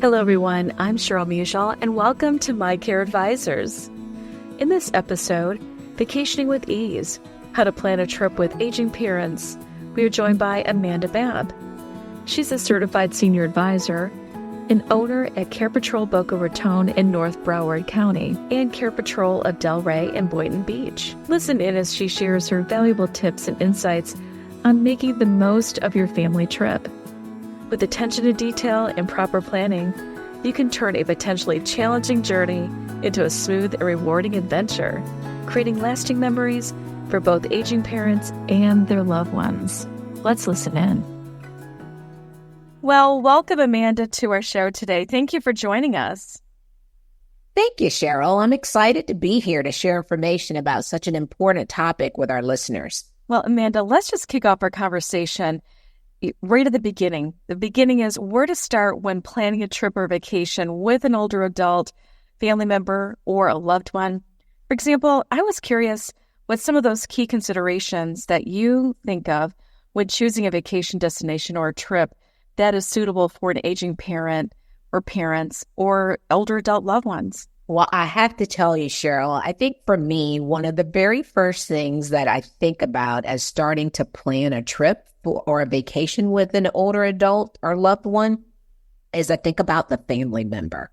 Hello, everyone. I'm Cheryl Mujal, and welcome to My Care Advisors. In this episode, Vacationing with Ease, How to Plan a Trip with Aging Parents, we are joined by Amanda Babb. She's a certified senior advisor, an owner at Care Patrol Boca Raton in North Broward County, and Care Patrol of Delray and Boynton Beach. Listen in as she shares her valuable tips and insights on making the most of your family trip. With attention to detail and proper planning, you can turn a potentially challenging journey into a smooth and rewarding adventure, creating lasting memories for both aging parents and their loved ones. Let's listen in. Well, welcome, Amanda, to our show today. Thank you for joining us. Thank you, Cheryl. I'm excited to be here to share information about such an important topic with our listeners. Well, Amanda, let's just kick off our conversation right at the beginning. The beginning is where to start when planning a trip or vacation with an older adult, family member, or a loved one. For example, I was curious what some of those key considerations that you think of when choosing a vacation destination or a trip that is suitable for an aging parent or parents or older adult loved ones. Well, I have to tell you, Cheryl, I think for me, one of the very first things that I think about as starting to plan a trip or a vacation with an older adult or loved one is I think about the family member.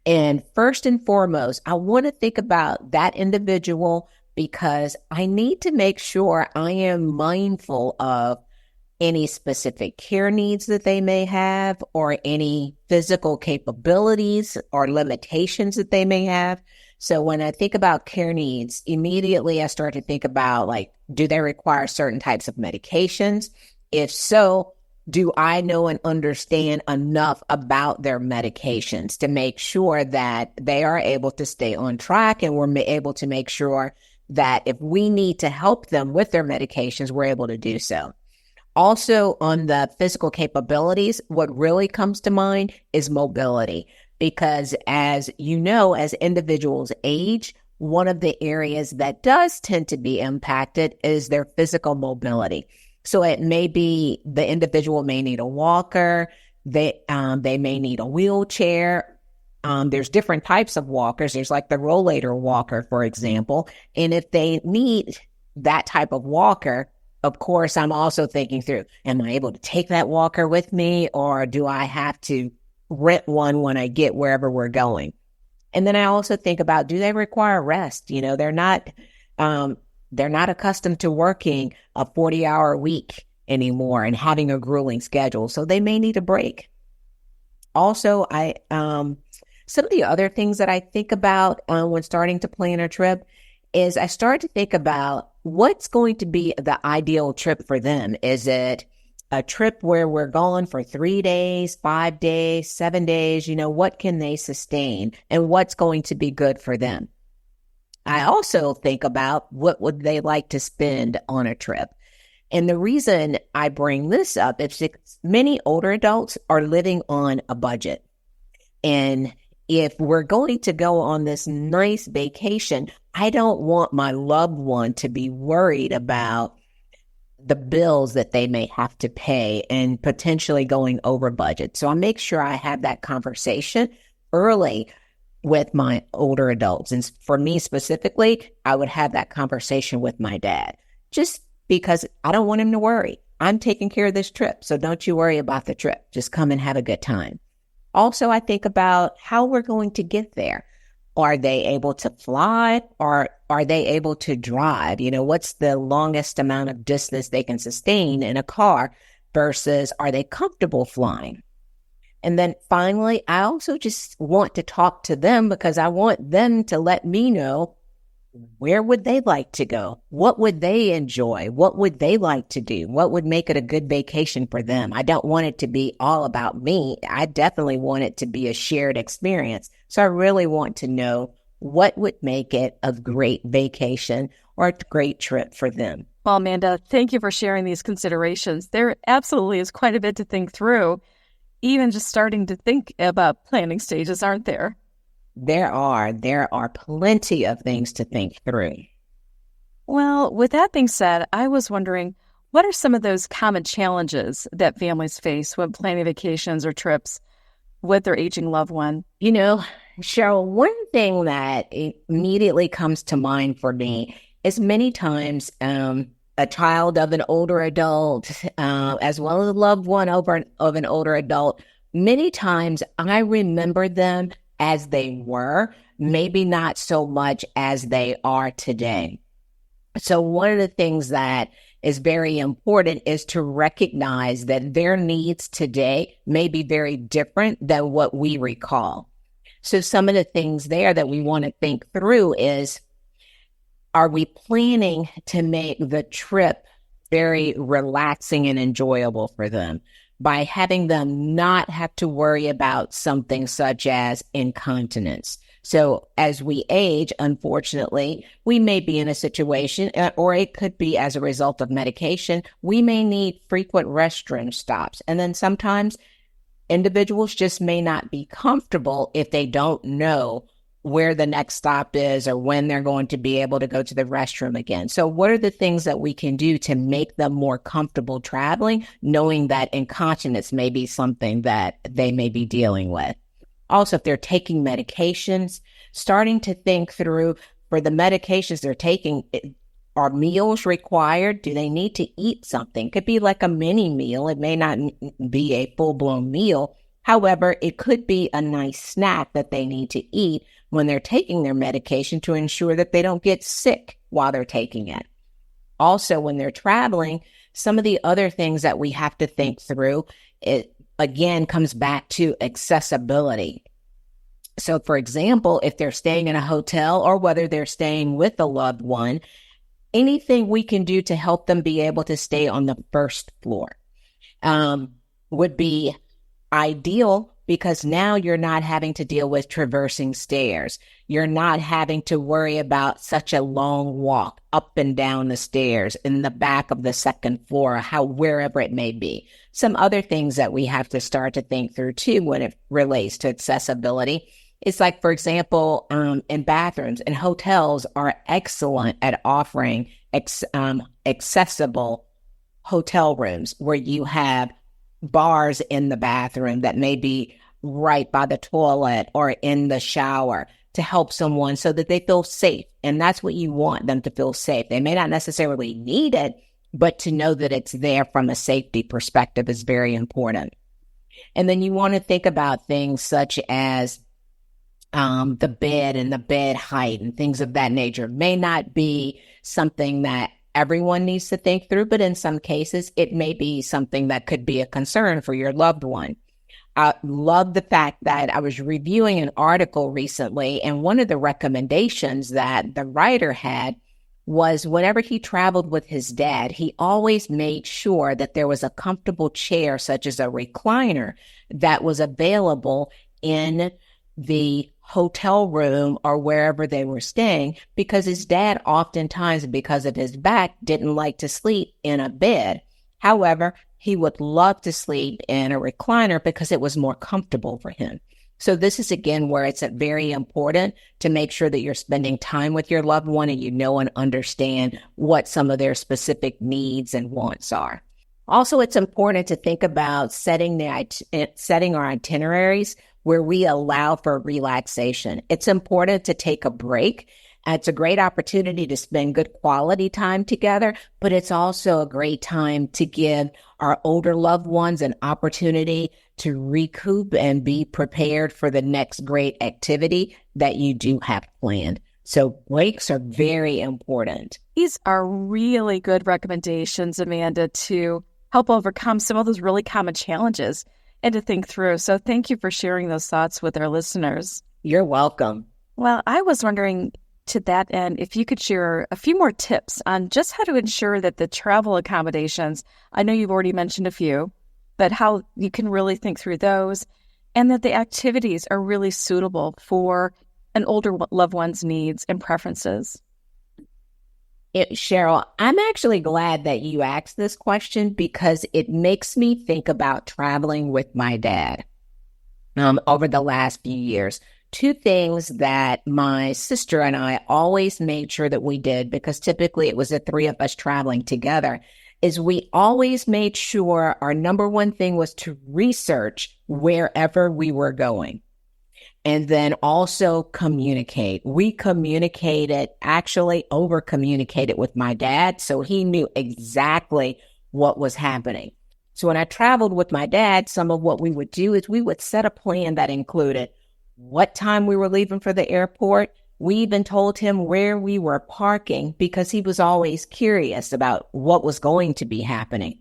And first and foremost, I want to think about that individual because I need to make sure I am mindful of any specific care needs that they may have or any physical capabilities or limitations that they may have. So when I think about care needs, immediately I start to think about do they require certain types of medications? If so, do I know and understand enough about their medications to make sure that they are able to stay on track and we're able to make sure that if we need to help them with their medications, we're able to do so. Also, on the physical capabilities, what really comes to mind is mobility, because as you know, as individuals age, one of the areas that does tend to be impacted is their physical mobility. So it may be the individual may need a walker, they may need a wheelchair. There's different types of walkers. There's like the rollator walker, for example. And if they need that type of walker, of course, I'm also thinking through, am I able to take that walker with me or do I have to rent one when I get wherever we're going? And then I also think about, do they require rest? You know, they're not accustomed to working a 40-hour week anymore and having a grueling schedule. So they may need a break. Also, some of the other things that I think about when starting to plan a trip is I start to think about what's going to be the ideal trip for them. Is it a trip where we're gone for 3 days, 5 days, 7 days? You know, what can they sustain and what's going to be good for them? I also think about what would they like to spend on a trip. And the reason I bring this up is many older adults are living on a budget. And if we're going to go on this nice vacation, I don't want my loved one to be worried about the bills that they may have to pay and potentially going over budget. So I make sure I have that conversation early with my older adults. And for me specifically, I would have that conversation with my dad, just because I don't want him to worry. I'm taking care of this trip, so don't you worry about the trip. Just come and have a good time. Also, I think about how we're going to get there. Are they able to fly or are they able to drive? You know, what's the longest amount of distance they can sustain in a car versus are they comfortable flying? And then finally, I also just want to talk to them because I want them to let me know where would they like to go? What would they enjoy? What would they like to do? What would make it a good vacation for them? I don't want it to be all about me. I definitely want it to be a shared experience. So I really want to know what would make it a great vacation or a great trip for them. Well, Amanda, thank you for sharing these considerations. There absolutely is quite a bit to think through, even just starting to think about planning stages, aren't there? There are plenty of things to think through. Well, with that being said, I was wondering, what are some of those common challenges that families face when planning vacations or trips with their aging loved one? You know, Cheryl, one thing that immediately comes to mind for me is many times a child of an older adult, as well as a loved one of an older adult, many times I remember them as they were, maybe not so much as they are today. So one of the things that is very important is to recognize that their needs today may be very different than what we recall. So some of the things there that we want to think through is, are we planning to make the trip very relaxing and enjoyable for them by having them not have to worry about something such as incontinence? So as we age, unfortunately, we may be in a situation, or it could be as a result of medication, we may need frequent restroom stops. And then sometimes individuals just may not be comfortable if they don't know where the next stop is or when they're going to be able to go to the restroom again. So what are the things that we can do to make them more comfortable traveling, knowing that incontinence may be something that they may be dealing with? Also, if they're taking medications, starting to think through for the medications they're taking, are meals required? Do they need to eat something? Could be like a mini meal. It may not be a full-blown meal. However, it could be a nice snack that they need to eat when they're taking their medication to ensure that they don't get sick while they're taking it. Also, when they're traveling, some of the other things that we have to think through, it again comes back to accessibility. So, for example, if they're staying in a hotel or whether they're staying with a loved one, anything we can do to help them be able to stay on the first floor would be ideal, because now you're not having to deal with traversing stairs. You're not having to worry about such a long walk up and down the stairs in the back of the second floor, wherever it may be. Some other things that we have to start to think through too when it relates to accessibility. It's like, for example, in bathrooms, and hotels are excellent at offering accessible hotel rooms where you have bars in the bathroom that may be right by the toilet or in the shower to help someone so that they feel safe. And that's what you want them to feel safe. They may not necessarily need it, but to know that it's there from a safety perspective is very important. And then you want to think about things such as the bed and the bed height and things of that nature. May not be something that everyone needs to think through, but in some cases, it may be something that could be a concern for your loved one. I love the fact that I was reviewing an article recently, and one of the recommendations that the writer had was whenever he traveled with his dad, he always made sure that there was a comfortable chair, such as a recliner, that was available in the hotel room or wherever they were staying, because his dad oftentimes, because of his back, didn't like to sleep in a bed. However, he would love to sleep in a recliner because it was more comfortable for him. So this is, again, where it's very important to make sure that you're spending time with your loved one and you know and understand what some of their specific needs and wants are. Also, it's important to think about setting our itineraries where we allow for relaxation. It's important to take a break. It's a great opportunity to spend good quality time together, but it's also a great time to give our older loved ones an opportunity to recoup and be prepared for the next great activity that you do have planned. So breaks are very important. These are really good recommendations, Amanda, to help overcome some of those really common challenges and to think through. So thank you for sharing those thoughts with our listeners. You're welcome. Well, I was wondering, to that end, if you could share a few more tips on just how to ensure that the travel accommodations, I know you've already mentioned a few, but how you can really think through those, and that the activities are really suitable for an older loved one's needs and preferences. Cheryl, I'm actually glad that you asked this question because it makes me think about traveling with my dad over the last few years. Two things that my sister and I always made sure that we did, because typically it was the three of us traveling together, is we always made sure our number one thing was to research wherever we were going. And then also communicate. We communicated, actually over communicated with my dad. So he knew exactly what was happening. So when I traveled with my dad, some of what we would do is we would set a plan that included what time we were leaving for the airport. We even told him where we were parking because he was always curious about what was going to be happening.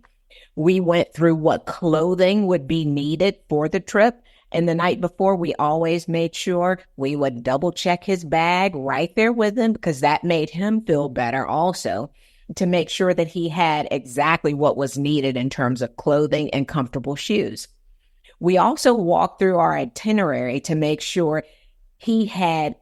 We went through what clothing would be needed for the trip. And the night before, we always made sure we would double check his bag right there with him because that made him feel better also, to make sure that he had exactly what was needed in terms of clothing and comfortable shoes. We also walked through our itinerary to make sure he had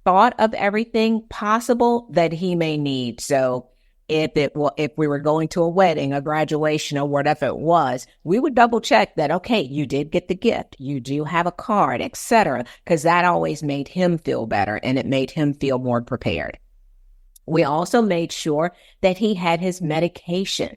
thought of everything possible that he may need. So if we were going to a wedding, a graduation, or whatever it was, we would double check that, okay, you did get the gift, you do have a card, etc., because that always made him feel better and it made him feel more prepared. We also made sure that he had his medication.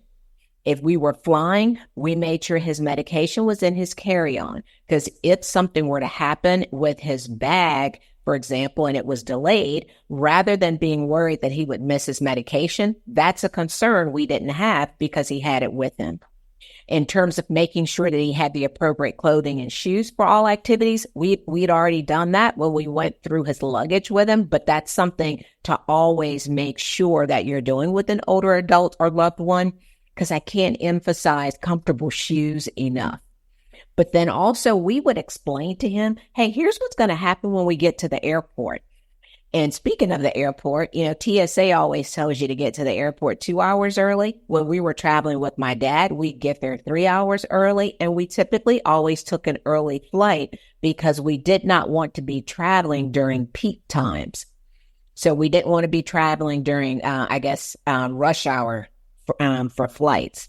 If we were flying, we made sure his medication was in his carry-on, because if something were to happen with his bag, for example, and it was delayed, rather than being worried that he would miss his medication, that's a concern we didn't have because he had it with him. In terms of making sure that he had the appropriate clothing and shoes for all activities, we'd already done that when we went through his luggage with him, but that's something to always make sure that you're doing with an older adult or loved one, because I can't emphasize comfortable shoes enough. But then also we would explain to him, hey, here's what's going to happen when we get to the airport. And speaking of the airport, TSA always tells you to get to the airport 2 hours early. When we were traveling with my dad, we'd get there 3 hours early. And we typically always took an early flight because we did not want to be traveling during peak times. So we didn't want to be traveling during, rush hour for flights.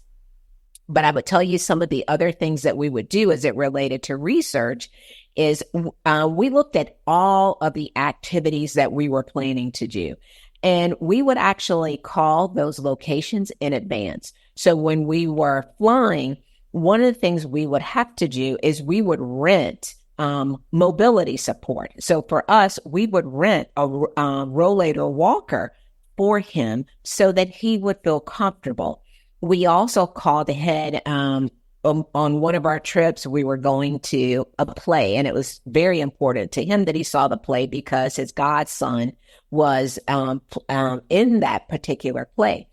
But I would tell you some of the other things that we would do as it related to research is we looked at all of the activities that we were planning to do. And we would actually call those locations in advance. So when we were flying, one of the things we would have to do is we would rent mobility support. So for us, we would rent a rollator walker for him so that he would feel comfortable. We also called ahead on one of our trips. We were going to a play, and it was very important to him that he saw the play because his godson was in that particular play.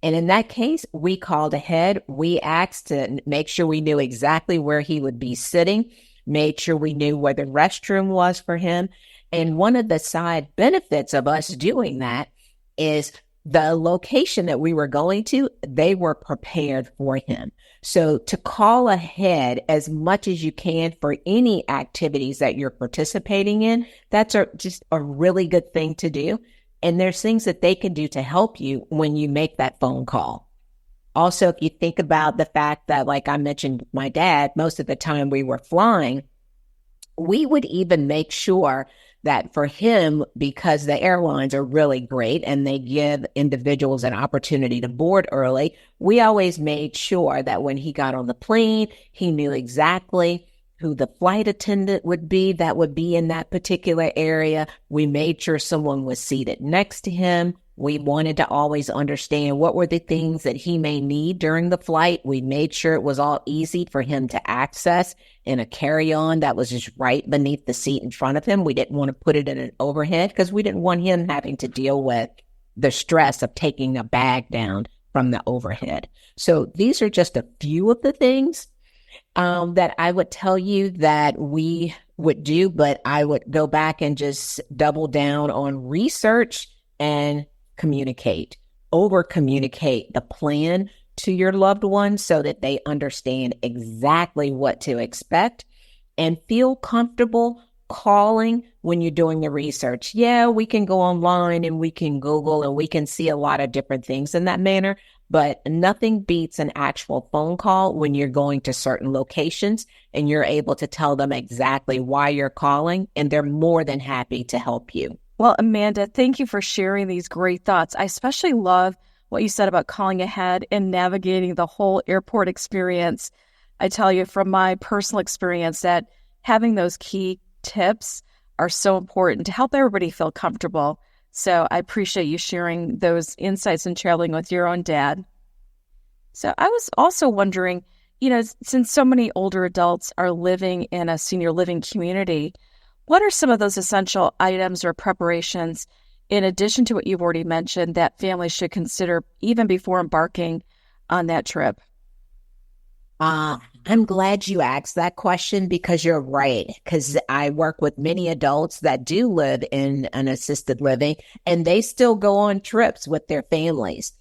And in that case, we called ahead. We asked to make sure we knew exactly where he would be sitting, made sure we knew where the restroom was for him. And one of the side benefits of us doing that is the location that we were going to, they were prepared for him. So to call ahead as much as you can for any activities that you're participating in, that's just a really good thing to do. And there's things that they can do to help you when you make that phone call. Also, if you think about the fact that, like I mentioned, my dad, most of the time we were flying, we would even make sure that for him, because the airlines are really great and they give individuals an opportunity to board early, we always made sure that when he got on the plane, he knew exactly who the flight attendant would be that would be in that particular area. We made sure someone was seated next to him. We wanted to always understand what were the things that he may need during the flight. We made sure it was all easy for him to access in a carry-on that was just right beneath the seat in front of him. We didn't want to put it in an overhead because we didn't want him having to deal with the stress of taking a bag down from the overhead. So these are just a few of the things that I would tell you that we would do, but I would go back and just double down on research and over communicate the plan to your loved ones so that they understand exactly what to expect and feel comfortable calling when you're doing the research. Yeah, we can go online and we can Google and we can see a lot of different things in that manner, but nothing beats an actual phone call when you're going to certain locations and you're able to tell them exactly why you're calling, and they're more than happy to help you. Well, Amanda, thank you for sharing these great thoughts. I especially love what you said about calling ahead and navigating the whole airport experience. I tell you from my personal experience that having those key tips are so important to help everybody feel comfortable. So I appreciate you sharing those insights and traveling with your own dad. So I was also wondering, since so many older adults are living in a senior living community, what are some of those essential items or preparations, in addition to what you've already mentioned, that families should consider even before embarking on that trip? I'm glad you asked that question because you're right. Because I work with many adults that do live in an assisted living and they still go on trips with their families.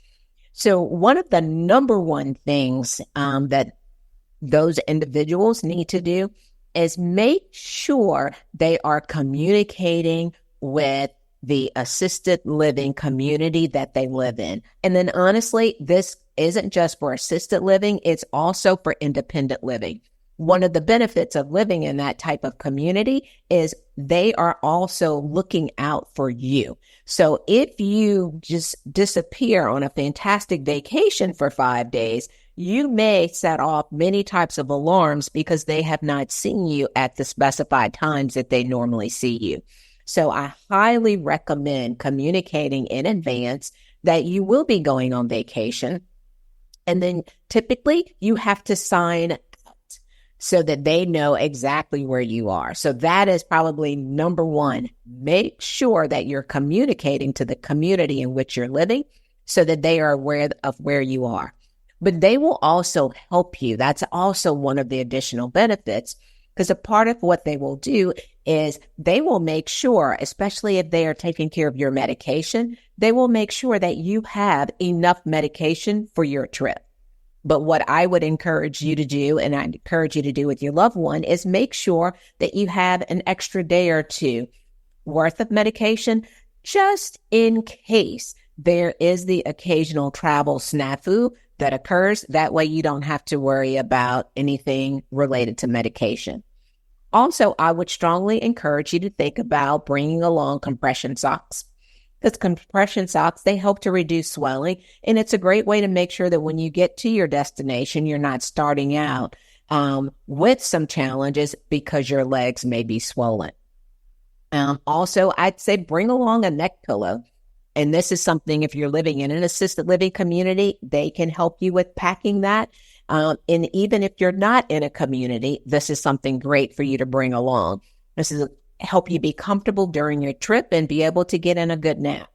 So one of the number one things that those individuals need to do is make sure they are communicating with the assisted living community that they live in. And then honestly, this isn't just for assisted living, it's also for independent living. One of the benefits of living in that type of community is they are also looking out for you. So if you just disappear on a fantastic vacation for 5 days, you may set off many types of alarms because they have not seen you at the specified times that they normally see you. So I highly recommend communicating in advance that you will be going on vacation. And then typically you have to sign so that they know exactly where you are. So that is probably number one. Make sure that you're communicating to the community in which you're living so that they are aware of where you are. But they will also help you. That's also one of the additional benefits, because a part of what they will do is they will make sure, especially if they are taking care of your medication, they will make sure that you have enough medication for your trip. But what I would encourage you to do, and I encourage you to do with your loved one, is make sure that you have an extra day or two worth of medication, just in case there is the occasional travel snafu that occurs. That way you don't have to worry about anything related to medication. Also, I would strongly encourage you to think about bringing along compression socks. Because compression socks, they help to reduce swelling, and it's a great way to make sure that when you get to your destination, you're not starting out with some challenges because your legs may be swollen. Also, I'd say bring along a neck pillow. And this is something, if you're living in an assisted living community, they can help you with packing that. And even if you're not in a community, this is something great for you to bring along. This is help you be comfortable during your trip and be able to get in a good nap.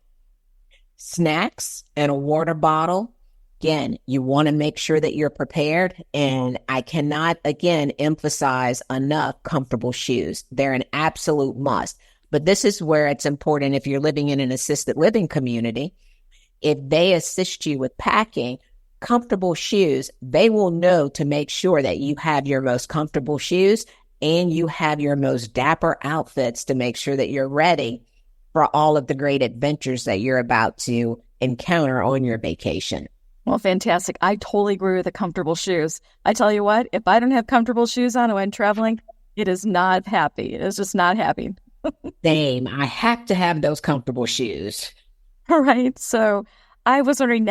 Snacks and a water bottle. Again, you want to make sure that you're prepared. And I cannot, again, emphasize enough comfortable shoes. They're an absolute must. But this is where it's important if you're living in an assisted living community. If they assist you with packing comfortable shoes, they will know to make sure that you have your most comfortable shoes and you have your most dapper outfits to make sure that you're ready for all of the great adventures that you're about to encounter on your vacation. Well, fantastic. I totally agree with the comfortable shoes. I tell you what, if I don't have comfortable shoes on when I'm traveling, it is not happy. It is just not happy. Same. I have to have those comfortable shoes. All right. So I was wondering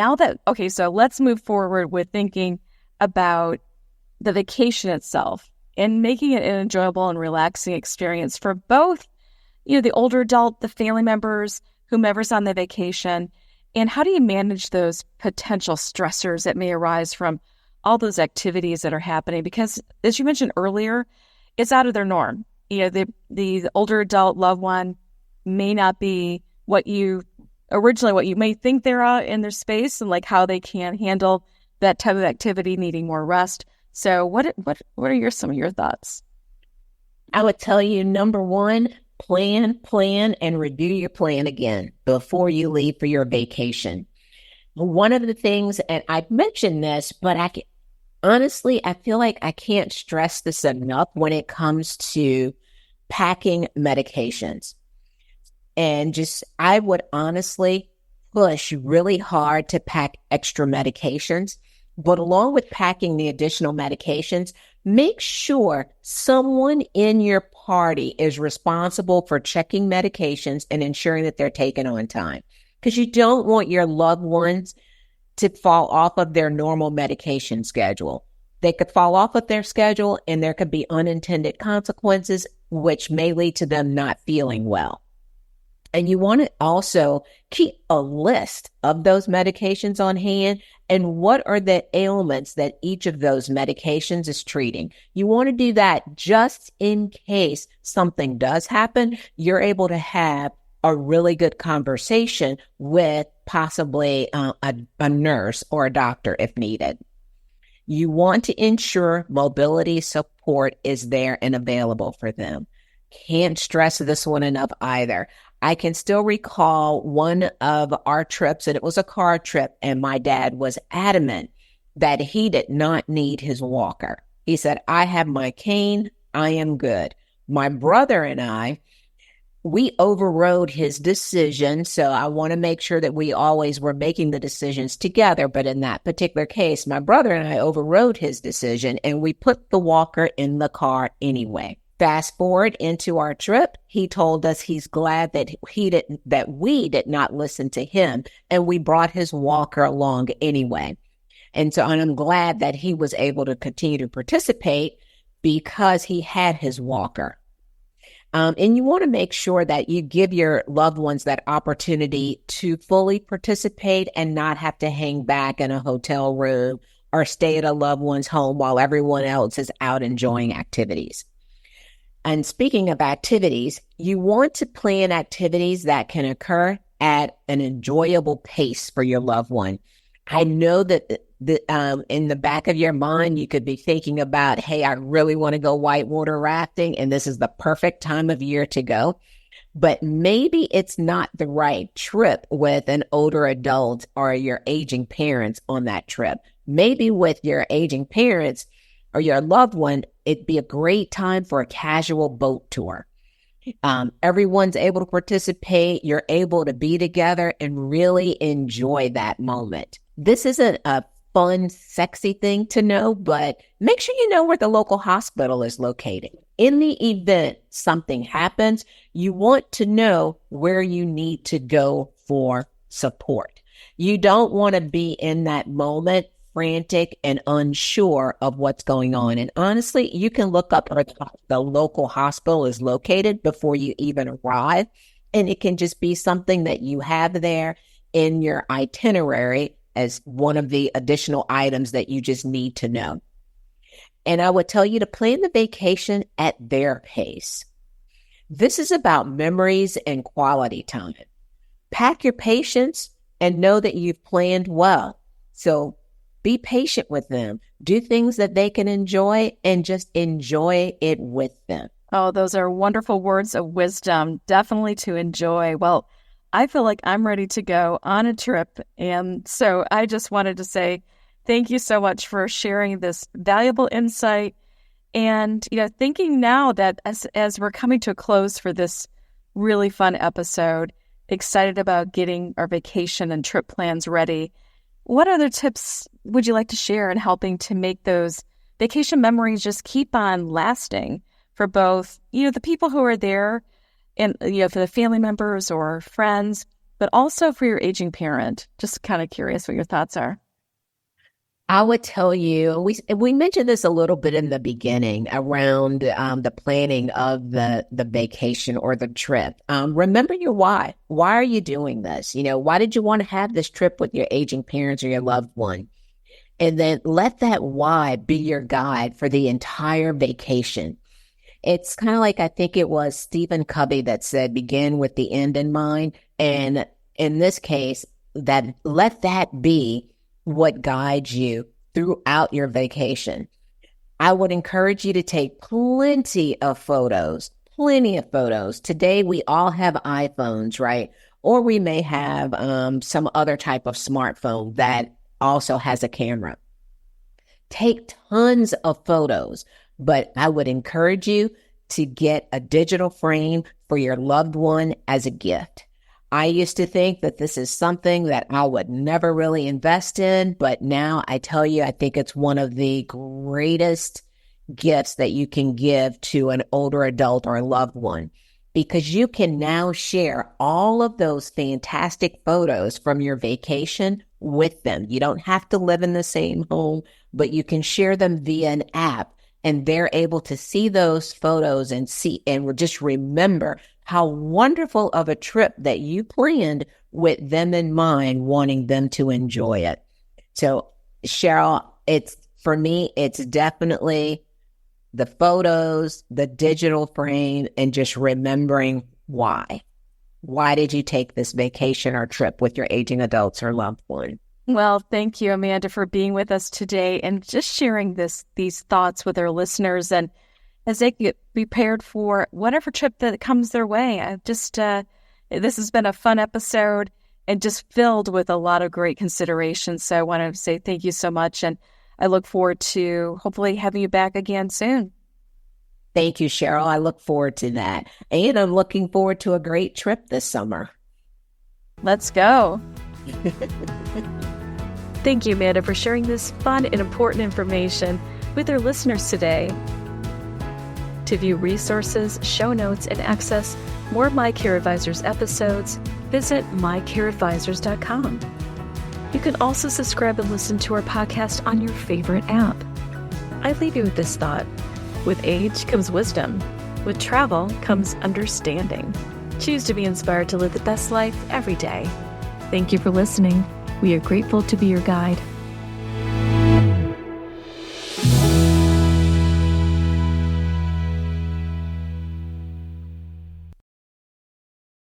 so let's move forward with thinking about the vacation itself and making it an enjoyable and relaxing experience for both, the older adult, the family members, whomever's on the vacation. And how do you manage those potential stressors that may arise from all those activities that are happening? Because as you mentioned earlier, it's out of their norm. The older adult loved one may not be what you may think they're in their space and like how they can handle that type of activity, needing more rest. So what are some of your thoughts? I would tell you, number one, plan, and review your plan again before you leave for your vacation. One of the things, and I've mentioned this, but honestly, I feel like I can't stress this enough when it comes to packing medications. And I would honestly push really hard to pack extra medications. But along with packing the additional medications, make sure someone in your party is responsible for checking medications and ensuring that they're taken on time. Because you don't want your loved ones to fall off of their normal medication schedule. They could fall off of their schedule and there could be unintended consequences, which may lead to them not feeling well. And you want to also keep a list of those medications on hand and what are the ailments that each of those medications is treating. You want to do that just in case something does happen. You're able to have a really good conversation with possibly a nurse or a doctor if needed. You want to ensure mobility support is there and available for them. Can't stress this one enough either. I can still recall one of our trips, and it was a car trip, and my dad was adamant that he did not need his walker. He said, I have my cane, I am good. My brother and I, we overrode his decision, so I want to make sure that we always were making the decisions together. But in that particular case, my brother and I overrode his decision, and we put the walker in the car anyway. Fast forward into our trip, he told us he's glad that we did not listen to him, and we brought his walker along anyway. And I'm glad that he was able to continue to participate because he had his walker. And you want to make sure that you give your loved ones that opportunity to fully participate and not have to hang back in a hotel room or stay at a loved one's home while everyone else is out enjoying activities. And speaking of activities, you want to plan activities that can occur at an enjoyable pace for your loved one. I know that in the back of your mind, you could be thinking about, hey, I really want to go whitewater rafting, and this is the perfect time of year to go. But maybe it's not the right trip with an older adult or your aging parents on that trip. Maybe with your aging parents or your loved one, it'd be a great time for a casual boat tour. Everyone's able to participate. You're able to be together and really enjoy that moment. This isn't a fun, sexy thing to know, but make sure you know where the local hospital is located. In the event something happens, you want to know where you need to go for support. You don't want to be in that moment frantic and unsure of what's going on. And honestly, you can look up where the local hospital is located before you even arrive. And it can just be something that you have there in your itinerary as one of the additional items that you just need to know. And I would tell you to plan the vacation at their pace. This is about memories and quality time. Pack your patience and know that you've planned well. So be patient with them. Do things that they can enjoy and just enjoy it with them. Oh, those are wonderful words of wisdom, definitely to enjoy. Well, I feel like I'm ready to go on a trip. And so I just wanted to say thank you so much for sharing this valuable insight. And, thinking now that as we're coming to a close for this really fun episode, excited about getting our vacation and trip plans ready, what other tips would you like to share in helping to make those vacation memories just keep on lasting for both, the people who are there and, for the family members or friends, but also for your aging parent? Just kind of curious what your thoughts are. I would tell you, we mentioned this a little bit in the beginning around the planning of the vacation or the trip. Remember your why. Why are you doing this? Why did you want to have this trip with your aging parents or your loved one? And then let that why be your guide for the entire vacation. It's kind of like, I think it was Stephen Covey that said, begin with the end in mind. And in this case, let that be what guides you throughout your vacation. I would encourage you to take plenty of photos. Today, we all have iPhones, right? Or we may have some other type of smartphone that also has a camera. Take tons of photos, but I would encourage you to get a digital frame for your loved one as a gift. I used to think that this is something that I would never really invest in, but now I tell you, I think it's one of the greatest gifts that you can give to an older adult or a loved one, because you can now share all of those fantastic photos from your vacation with them. You don't have to live in the same home, but you can share them via an app, and they're able to see those photos and see and just remember how wonderful of a trip that you planned with them in mind, wanting them to enjoy it. So, Cheryl, for me, it's definitely the photos, the digital frame, and just remembering why. Why did you take this vacation or trip with your aging adults or loved one? Well, thank you, Amanda, for being with us today and just sharing these thoughts with our listeners, and as they get prepared for whatever trip that comes their way. This has been a fun episode and just filled with a lot of great considerations. So I want to say thank you so much, and I look forward to hopefully having you back again soon. Thank you, Cheryl. I look forward to that. And I'm looking forward to a great trip this summer. Let's go. Thank you, Amanda, for sharing this fun and important information with our listeners today. To view resources, show notes, and access more My Care Advisors episodes, visit mycareadvisors.com. You can also subscribe and listen to our podcast on your favorite app. I leave you with this thought. With age comes wisdom. With travel comes understanding. Choose to be inspired to live the best life every day. Thank you for listening. We are grateful to be your guide.